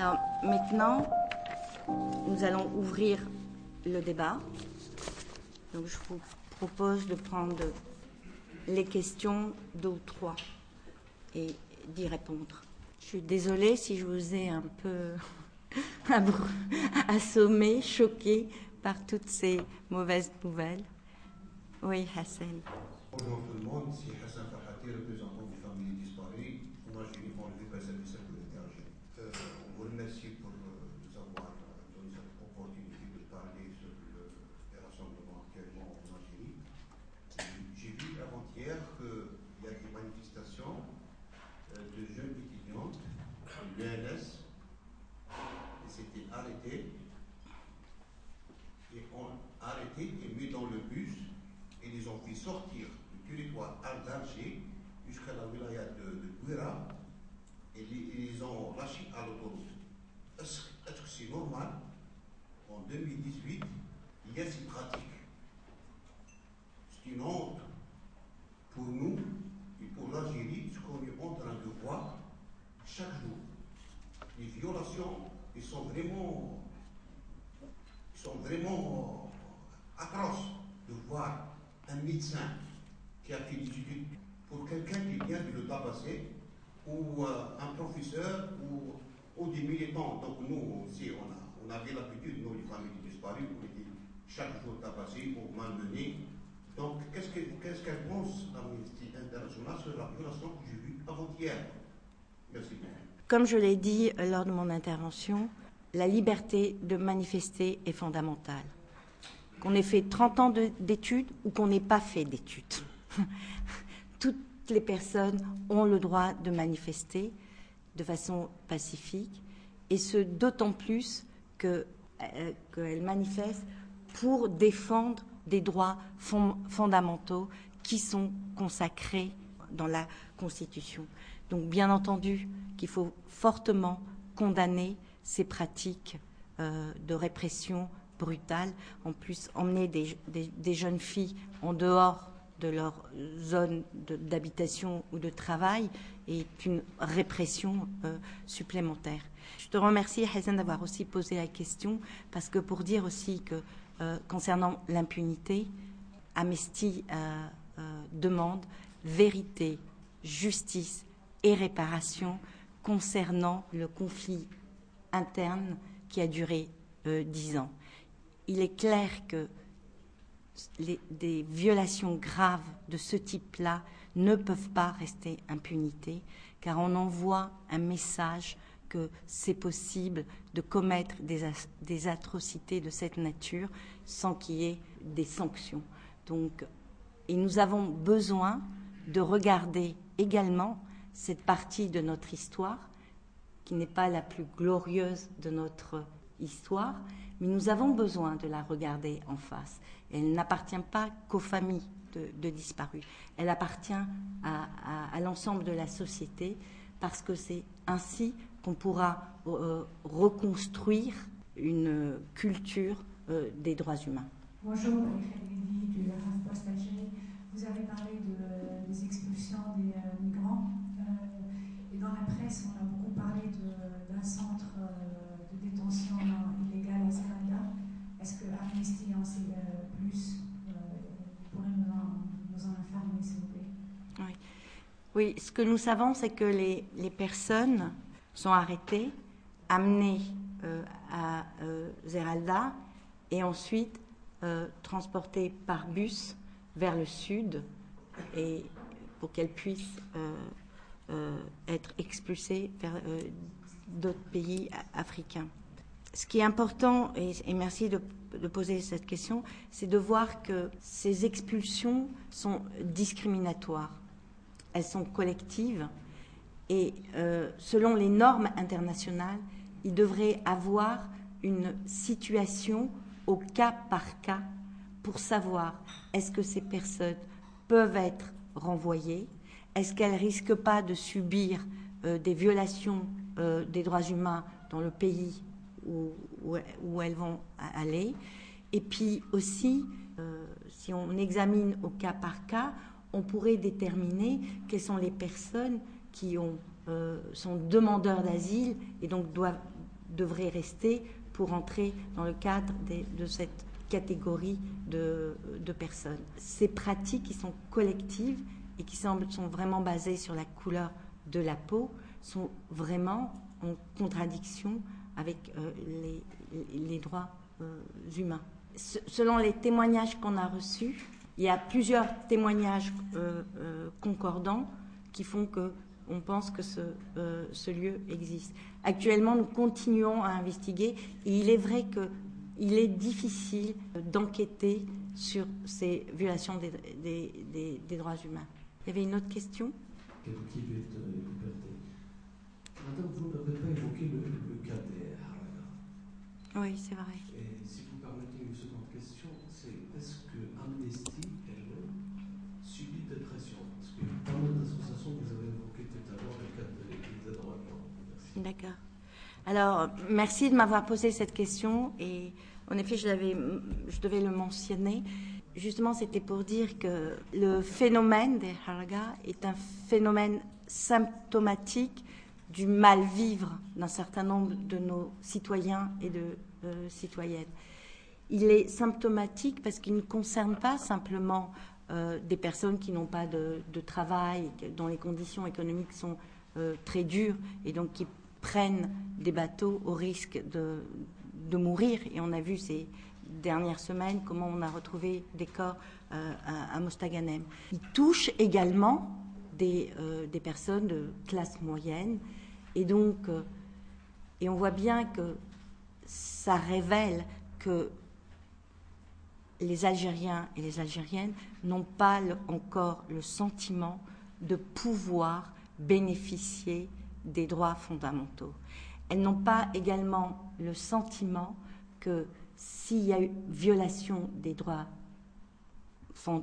Alors maintenant, nous allons ouvrir le débat. Donc je vous propose de prendre les questions, 2 ou 3, et d'y répondre. Je suis désolée si je vous ai un peu assommé, choqué par toutes ces mauvaises nouvelles. Oui, Hassan. Bonjour tout le monde, c'est Hassan Farhati, représentant des familles disparues en Algérie enlevées par les services de l'énergie. On vous remercie pour nous avoir donné cette opportunité de parler sur les rassemblements actuellement en Algérie. J'ai vu avant-hier qu'il y a des manifestations de jeunes étudiantes de l'UNS et c'était arrêté et ont arrêté et mis dans le bus et les ont fait sortir du territoire d'Alger jusqu'à la wilaya de Guira et ils ont lâché à l'autoroute. Est-ce que c'est normal en 2018 il y a ces pratiques? C'est une honte pour nous et pour l'Algérie, ce qu'on est en train de voir chaque jour. Les violations, ils sont vraiment atroces de voir un médecin qui a fait des études pour quelqu'un qui vient de le tabasser, ou un professeur, ou des militants. Donc nous aussi, on avait l'habitude, nous les familles disparues, on était chaque jour tabassés ou malmenés. Donc qu'est-ce qu'elle pense l'Amnesty International sur la violation que j'ai vue avant-hier? Merci beaucoup. Comme je l'ai dit lors de mon intervention, la liberté de manifester est fondamentale. Qu'on ait fait 30 ans d'études ou qu'on n'ait pas fait d'études. Toutes les personnes ont le droit de manifester de façon pacifique, et ce d'autant plus qu'elles manifestent pour défendre des droits fondamentaux qui sont consacrés dans la Constitution. Donc bien entendu qu'il faut fortement condamner ces pratiques de répression brutale. En plus, emmener des jeunes filles en dehors de leur zone d'habitation ou de travail est une répression supplémentaire. Je te remercie, Hassan, d'avoir aussi posé la question, parce que pour dire aussi que concernant l'impunité, Amnesty demande vérité, justice et réparation concernant le conflit interne qui a duré 10 ans. Il est clair que des violations graves de ce type-là ne peuvent pas rester impunies, car on envoie un message que c'est possible de commettre des atrocités de cette nature sans qu'il y ait des sanctions. Donc, et nous avons besoin de regarder également cette partie de notre histoire, qui n'est pas la plus glorieuse de notre histoire, mais nous avons besoin de la regarder en face. Elle n'appartient pas qu'aux familles de disparus. Elle appartient à l'ensemble de la société, parce que c'est ainsi qu'on pourra reconstruire une culture des droits humains. Bonjour, Khalidi du HuffPost Algérie. Vous avez parlé des expulsions des migrants. Et dans la presse, on a beaucoup parlé d'un centre de détention illégale à Zeralda. Est-ce que Amnesty en sait plus? Vous pourrez nous en informer, s'il vous plaît? Oui, ce que nous savons, c'est que les personnes sont arrêtées, amenées à Zeralda et ensuite transportées par bus vers le sud, et pour qu'elles puissent être expulsées vers d'autres pays africains. Ce qui est important, et merci de poser cette question, c'est de voir que ces expulsions sont discriminatoires. Elles sont collectives, et selon les normes internationales, il devrait avoir une situation au cas par cas pour savoir est-ce que ces personnes peuvent être renvoyées, est-ce qu'elles ne risquent pas de subir des violations des droits humains dans le pays où elles vont aller. Et puis aussi, si on examine au cas par cas, on pourrait déterminer quelles sont les personnes qui sont demandeurs d'asile et donc doivent devrait rester pour entrer dans le cadre de cette catégorie de personnes. Ces pratiques qui sont collectives et qui sont vraiment basées sur la couleur de la peau sont vraiment en contradiction avec les droits humains. Selon les témoignages qu'on a reçus, il y a plusieurs témoignages concordants qui font qu'on pense que ce lieu existe. Actuellement, nous continuons à investiguer et il est vrai qu'il est difficile d'enquêter sur ces violations des droits humains. Il y avait une autre question ? Madame, vous n'avez pas évoqué le cas des Haraga. Oui, c'est vrai. Et si vous permettez une seconde question, c'est est-ce que Amnesty elle-même subit des pressions? Parce qu'il y a pas mal d'associations que vous avez évoquées tout à l'heure, le cas des droits de l'homme. D'accord. Alors, merci de m'avoir posé cette question et en effet, je devais le mentionner. Justement, c'était pour dire que le phénomène des Haraga est un phénomène symptomatique du mal-vivre d'un certain nombre de nos citoyens et de citoyennes. Il est symptomatique parce qu'il ne concerne pas simplement des personnes qui n'ont pas de travail, dont les conditions économiques sont très dures et donc qui prennent des bateaux au risque de mourir. Et on a vu ces dernières semaines comment on a retrouvé des corps à Mostaganem. Il touche également des personnes de classe moyenne et donc et on voit bien que ça révèle que les Algériens et les Algériennes n'ont pas encore le sentiment de pouvoir bénéficier des droits fondamentaux. Elles n'ont pas également le sentiment que s'il y a eu violation des droits,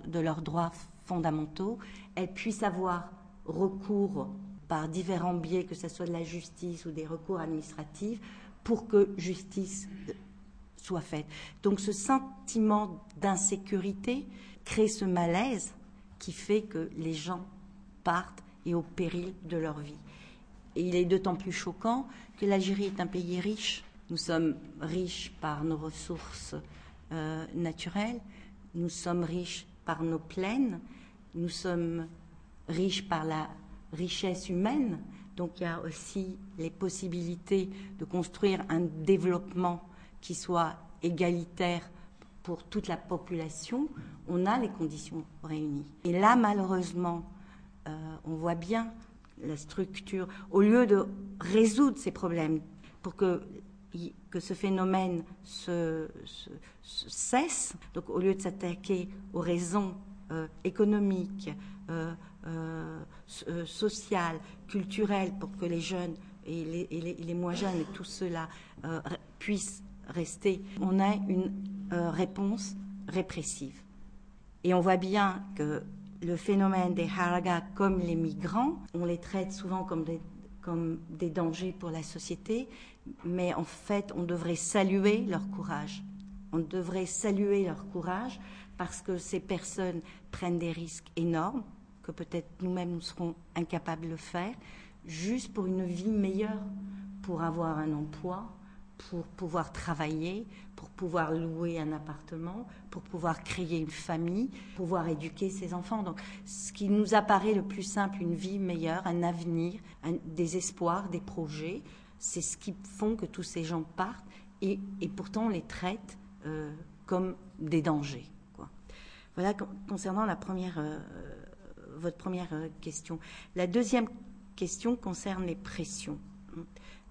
de leurs droits fondamentaux, elles puissent avoir recours par différents biais, que ce soit de la justice ou des recours administratifs, pour que justice soit faite. Donc ce sentiment d'insécurité crée ce malaise qui fait que les gens partent et au péril de leur vie. Et il est d'autant plus choquant que l'Algérie est un pays riche. Nous sommes riches par nos ressources naturelles, nous sommes riches par nos plaines, nous sommes riches par la richesse humaine. Donc il y a aussi les possibilités de construire un développement qui soit égalitaire pour toute la population. On a les conditions réunies. Et là, malheureusement, on voit bien la structure. Au lieu de résoudre ces problèmes pour que ce phénomène cesse, donc au lieu de s'attaquer aux raisons économiques, sociales, culturelles, pour que les jeunes et les moins jeunes et tout cela puissent rester, on a une réponse répressive. Et on voit bien que le phénomène des Haraga, comme les migrants, on les traite souvent comme des dangers pour la société, mais en fait, on devrait saluer leur courage. On devrait saluer leur courage parce que ces personnes prennent des risques énormes, que peut-être nous-mêmes nous serons incapables de faire, juste pour une vie meilleure, pour avoir un emploi, pour pouvoir travailler, pour pouvoir louer un appartement, pour pouvoir créer une famille, pouvoir éduquer ses enfants. Donc, ce qui nous apparaît le plus simple, une vie meilleure, un avenir, des espoirs, des projets, c'est ce qui font que tous ces gens partent et pourtant on les traite comme des dangers, quoi. Voilà concernant votre première question. La deuxième question concerne les pressions.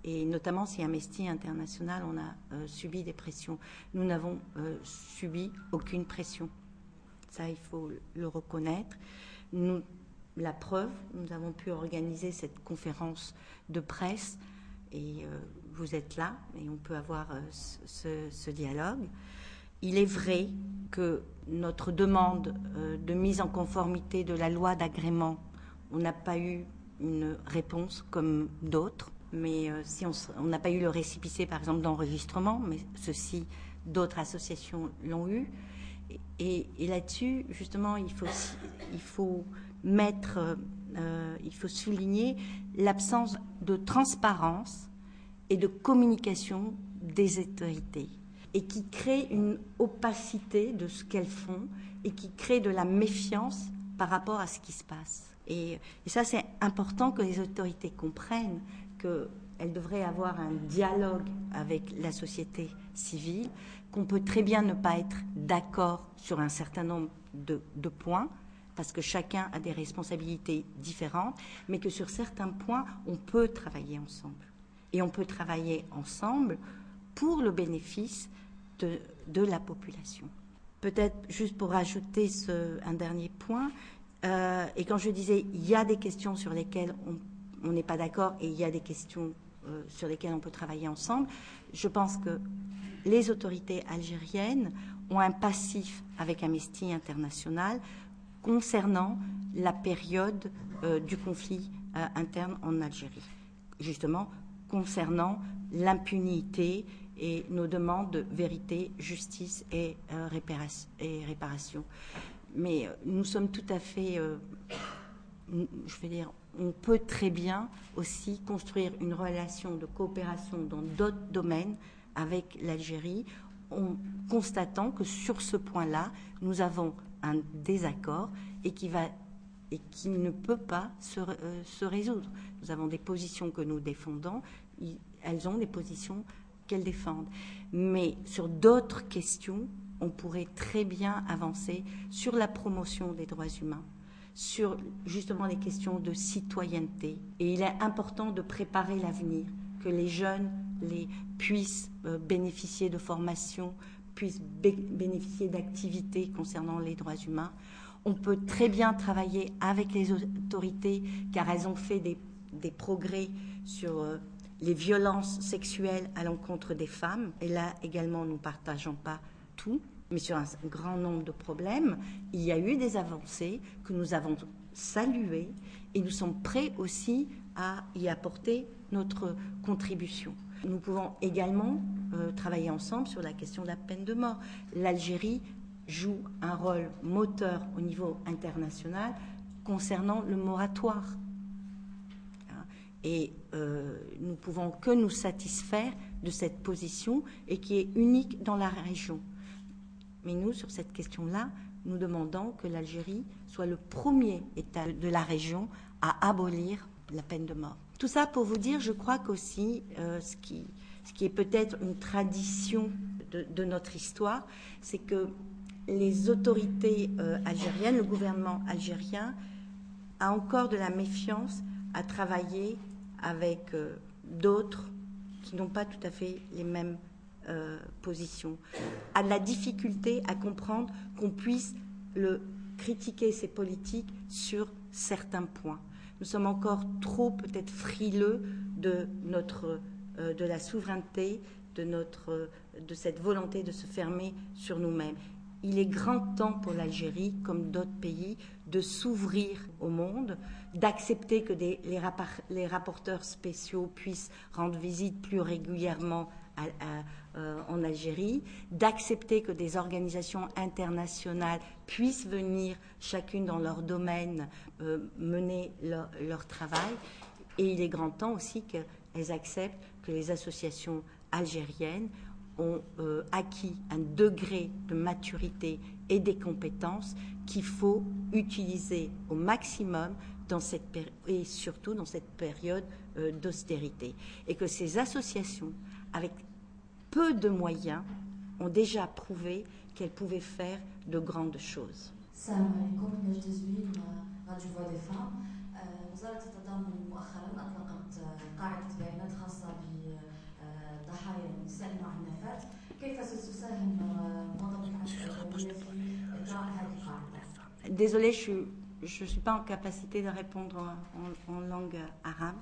Et notamment si Amnesty International, on a subi des pressions. Nous n'avons subi aucune pression. Ça, il faut le reconnaître. La preuve, nous avons pu organiser cette conférence de presse et vous êtes là et on peut avoir ce dialogue. Il est vrai que notre demande de mise en conformité de la loi d'agrément, on n'a pas eu une réponse comme d'autres. Mais si on n'a pas eu le récépissé, par exemple, d'enregistrement, mais d'autres associations l'ont eu. Et là-dessus, justement, il faut souligner l'absence de transparence et de communication des autorités, et qui crée une opacité de ce qu'elles font et qui crée de la méfiance par rapport à ce qui se passe. Et ça, c'est important que les autorités comprennent qu'elles devraient avoir un dialogue avec la société civile, qu'on peut très bien ne pas être d'accord sur un certain nombre de points, parce que chacun a des responsabilités différentes, mais que sur certains points, on peut travailler ensemble. Et on peut travailler ensemble pour le bénéfice de la population. Peut-être juste pour ajouter un dernier point, et quand je disais il y a des questions sur lesquelles on n'est pas d'accord et il y a des questions sur lesquelles on peut travailler ensemble, je pense que les autorités algériennes ont un passif avec Amnesty International concernant la période du conflit interne en Algérie, justement concernant l'impunité et nos demandes de vérité, justice et réparation. Mais nous sommes tout à fait, je veux dire, on peut très bien aussi construire une relation de coopération dans d'autres domaines avec l'Algérie, en constatant que sur ce point-là, nous avons un désaccord et qui ne peut pas se résoudre. Nous avons des positions que nous défendons, elles ont des positions qu'elles défendent. Mais sur d'autres questions, on pourrait très bien avancer sur la promotion des droits humains, sur justement les questions de citoyenneté. Et il est important de préparer l'avenir, que les jeunes puissent bénéficier de formations, puissent bénéficier d'activités concernant les droits humains. On peut très bien travailler avec les autorités, car elles ont fait des progrès sur les violences sexuelles à l'encontre des femmes. Et là également, nous ne partageons pas tout, mais sur un grand nombre de problèmes, il y a eu des avancées que nous avons saluées et nous sommes prêts aussi à y apporter notre contribution. Nous pouvons également travailler ensemble sur la question de la peine de mort. L'Algérie joue un rôle moteur au niveau international concernant le moratoire. Et nous ne pouvons que nous satisfaire de cette position et qui est unique dans la région. Mais nous, sur cette question-là, nous demandons que l'Algérie soit le premier État de la région à abolir la peine de mort. Tout ça pour vous dire, je crois qu'aussi, ce qui est peut-être une tradition de notre histoire, c'est que les autorités algériennes, le gouvernement algérien, a encore de la méfiance à travailler avec d'autres qui n'ont pas tout à fait les mêmes positions, a de la difficulté à comprendre qu'on puisse critiquer ses politiques sur certains points. Nous sommes encore trop peut-être frileux de la souveraineté, de cette volonté de se fermer sur nous-mêmes. Il est grand temps pour l'Algérie, comme d'autres pays, de s'ouvrir au monde, d'accepter que les rapporteurs spéciaux puissent rendre visite plus régulièrement en Algérie, d'accepter que des organisations internationales puissent venir, chacune dans leur domaine, mener leur travail. Et il est grand temps aussi qu'elles acceptent que les associations algériennes ont acquis un degré de maturité et des compétences qu'il faut utiliser au maximum et surtout dans cette période d'austérité. Et que ces associations, avec peu de moyens, ont déjà prouvé qu'elles pouvaient faire de grandes choses. السلام عليكم. نجد زوين راديو فوا دي فام. وزارة التضامن مؤخرا أطلقت قاعدة بيانات خاصة بضحايا النساء المعنفات. كيف ستساهم منظمة العشق الدولية في إجراء هذه القاعدة؟ Désolée, je ne suis pas en capacité de répondre en langue arabe,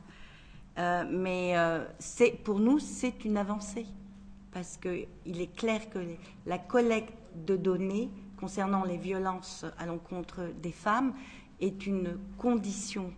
mais pour nous, c'est une avancée, parce qu'il est clair que la collecte de données concernant les violences à l'encontre des femmes est une condition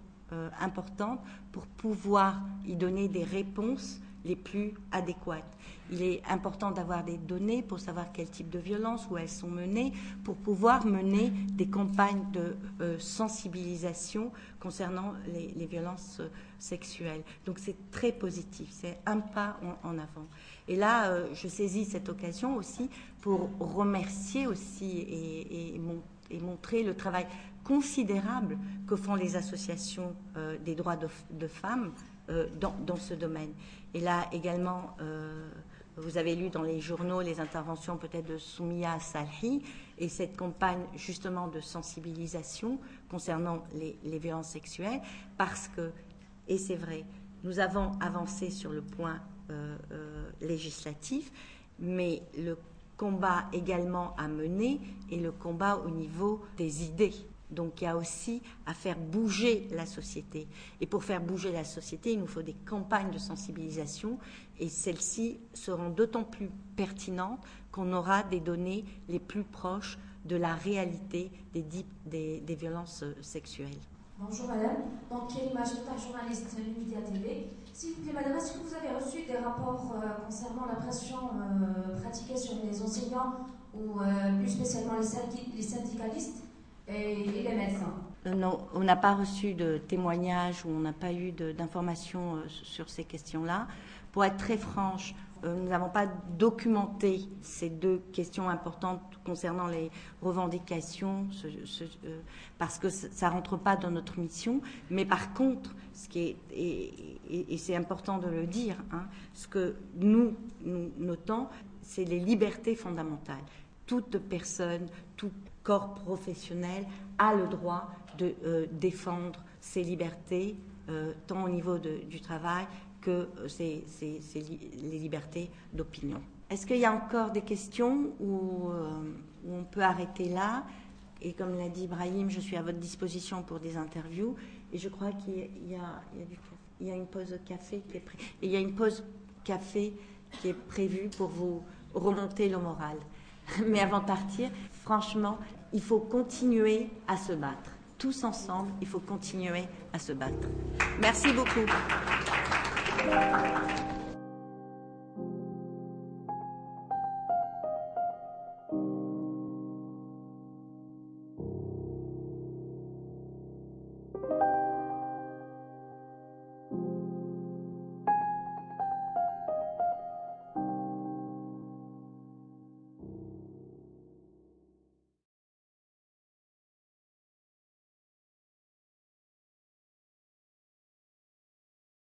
importante pour pouvoir y donner des réponses les plus adéquates. Il est important d'avoir des données pour savoir quel type de violences, où elles sont menées, pour pouvoir mener des campagnes de sensibilisation concernant les violences sexuelles. Donc c'est très positif, c'est un pas en avant. Et là, je saisis cette occasion aussi pour remercier aussi et montrer le travail considérable que font les associations des droits de femmes dans ce domaine. Et là également, vous avez lu dans les journaux les interventions peut-être de Soumia Salhi et cette campagne justement de sensibilisation concernant les violences sexuelles, parce que, et c'est vrai, nous avons avancé sur le point législatif, mais le combat également à mener est le combat au niveau des idées. Donc il y a aussi à faire bouger la société. Et pour faire bouger la société, il nous faut des campagnes de sensibilisation et celles-ci seront d'autant plus pertinentes qu'on aura des données les plus proches de la réalité des violences sexuelles. Bonjour madame, donc Kerima Jota, journaliste Média TV. S'il vous plaît madame, est-ce que vous avez reçu des rapports concernant la pression pratiquée sur les enseignants ou plus spécialement les syndicalistes et les médecins? Non, on n'a pas reçu de témoignages ou on n'a pas eu d'informations sur ces questions-là. Pour être très franche, nous n'avons pas documenté ces deux questions importantes concernant les revendications, parce que ça ne rentre pas dans notre mission. Mais par contre, ce qui est, et c'est important de le dire, hein, ce que nous notons, c'est les libertés fondamentales. Toute personne, tout corps professionnel a le droit de défendre ses libertés, tant au niveau du travail que les libertés d'opinion. Est-ce qu'il y a encore des questions où on peut arrêter là? Et comme l'a dit Ibrahim, je suis à votre disposition pour des interviews. Et je crois qu'il y a une pause café qui est il y a une pause café qui est prévue pour vous remonter le moral. Mais avant de partir, franchement, il faut continuer à se battre. Tous ensemble, il faut continuer à se battre. Merci beaucoup.